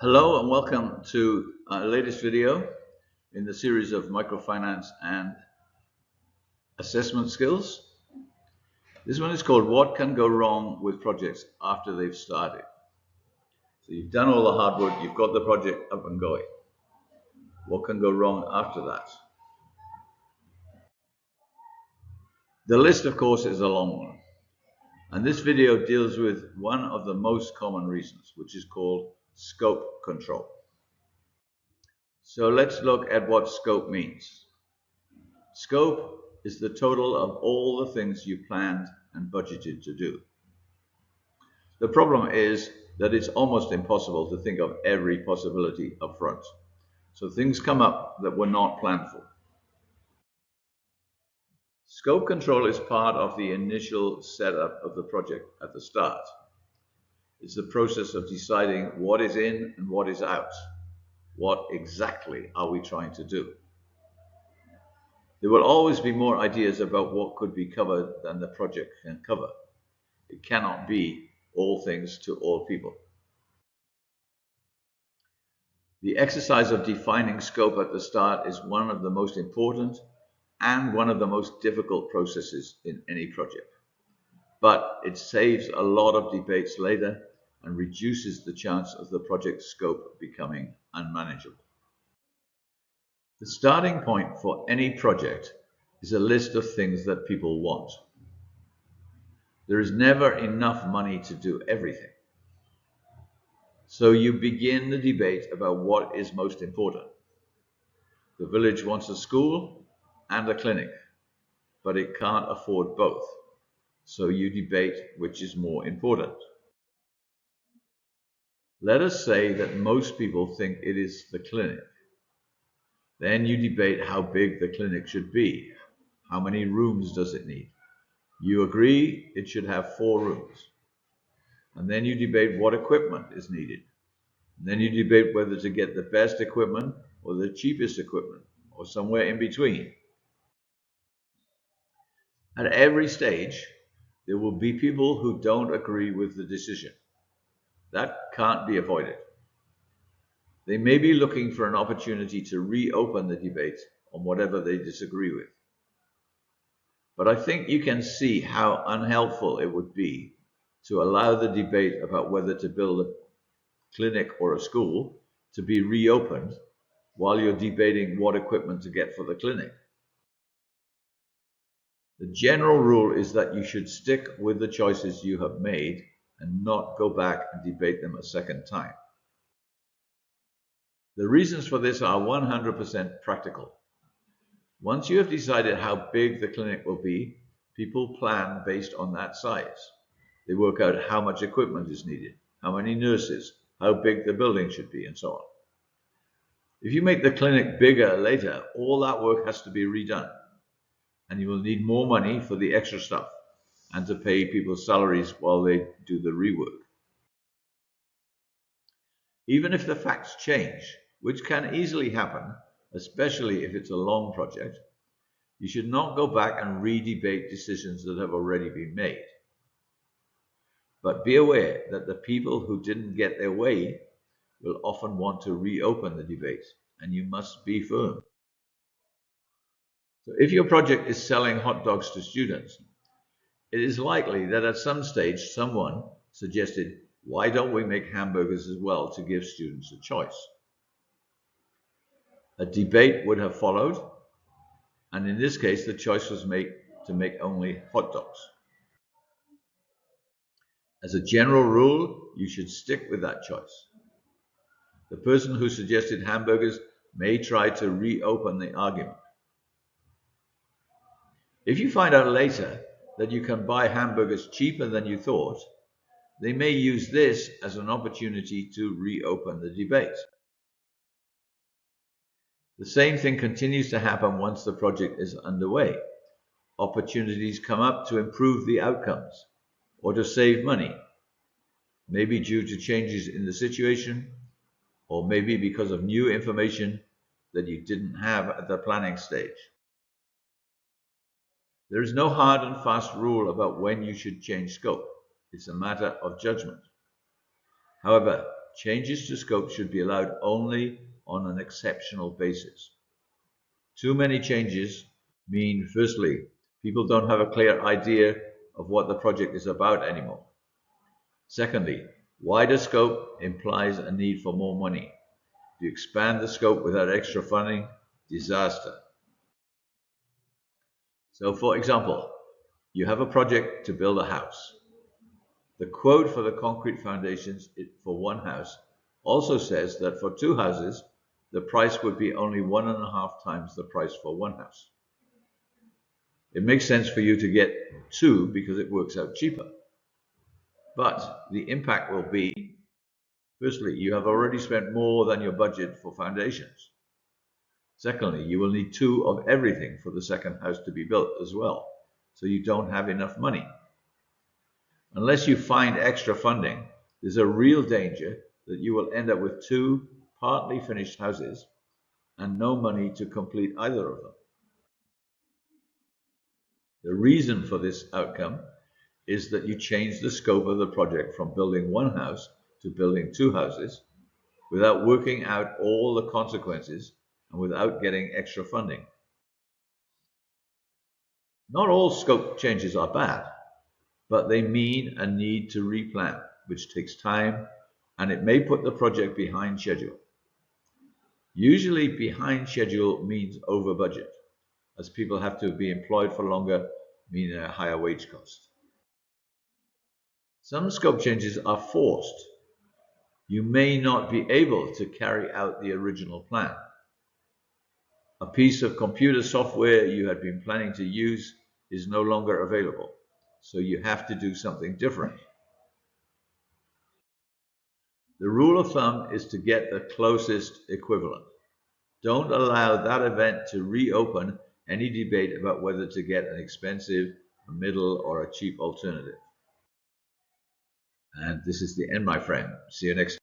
Hello and welcome to our latest video in the series of microfinance and assessment skills. This one is called What Can Go Wrong with Projects After They've Started. So you've done all the hard work, you've got the project up and going. What can go wrong after that? The list, of course, is a long one. And this video deals with one of the most common reasons, which is called scope control. So let's look at what scope means. Scope is the total of all the things you planned and budgeted to do. The problem is that it's almost impossible to think of every possibility up front. So things come up that were not planned for. Scope control is part of the initial setup of the project at the start. It's the process of deciding what is in and what is out. What exactly are we trying to do? There will always be more ideas about what could be covered than the project can cover. It cannot be all things to all people. The exercise of defining scope at the start is one of the most important and one of the most difficult processes in any project. But it saves a lot of debates later and reduces the chance of the project scope becoming unmanageable. The starting point for any project is a list of things that people want. There is never enough money to do everything. So you begin the debate about what is most important. The village wants a school and a clinic, but it can't afford both. So you debate which is more important. Let us say that most people think it is the clinic. Then you debate how big the clinic should be. How many rooms does it need? You agree it should have 4 rooms. And then you debate what equipment is needed. And then you debate whether to get the best equipment or the cheapest equipment or somewhere in between. At every stage, there will be people who don't agree with the decision. That can't be avoided. They may be looking for an opportunity to reopen the debate on whatever they disagree with. But I think you can see how unhelpful it would be to allow the debate about whether to build a clinic or a school to be reopened while you're debating what equipment to get for the clinic. The general rule is that you should stick with the choices you have made and not go back and debate them a second time. The reasons for this are 100% practical. Once you have decided how big the clinic will be, people plan based on that size. They work out how much equipment is needed, how many nurses, how big the building should be, and so on. If you make the clinic bigger later, all that work has to be redone, and you will need more money for the extra stuff and to pay people's salaries while they do the rework. Even if the facts change, which can easily happen, especially if it's a long project, you should not go back and re-debate decisions that have already been made. But be aware that the people who didn't get their way will often want to reopen the debate, and you must be firm. So if your project is selling hot dogs to students, it is likely that at some stage someone suggested, why don't we make hamburgers as well to give students a choice? A debate would have followed, and in this case the choice was made to make only hot dogs. As a general rule, you should stick with that choice. The person who suggested hamburgers may try to reopen the argument. If you find out later that you can buy hamburgers cheaper than you thought, they may use this as an opportunity to reopen the debate. The same thing continues to happen once the project is underway. Opportunities come up to improve the outcomes or to save money, maybe due to changes in the situation, or maybe because of new information that you didn't have at the planning stage. There is no hard and fast rule about when you should change scope. It's a matter of judgment. However, changes to scope should be allowed only on an exceptional basis. Too many changes mean, firstly, people don't have a clear idea of what the project is about anymore. Secondly, wider scope implies a need for more money. If you expand the scope without extra funding, disaster. So for example, you have a project to build a house. The quote for the concrete foundations for one house also says that for two houses, the price would be only 1.5 times the price for one house. It makes sense for you to get two because it works out cheaper. But the impact will be, firstly, you have already spent more than your budget for foundations. Secondly, you will need two of everything for the second house to be built as well, so you don't have enough money. Unless you find extra funding, there's a real danger that you will end up with two partly finished houses and no money to complete either of them. The reason for this outcome is that you change the scope of the project from building one house to building two houses without working out all the consequences and without getting extra funding. Not all scope changes are bad, but they mean a need to replan, which takes time, and it may put the project behind schedule. Usually behind schedule means over budget, as people have to be employed for longer, meaning a higher wage cost. Some scope changes are forced. You may not be able to carry out the original plan. A piece of computer software you had been planning to use is no longer available, so you have to do something different. The rule of thumb is to get the closest equivalent. Don't allow that event to reopen any debate about whether to get an expensive, a middle, or a cheap alternative. And this is the end, my friend. See you next time.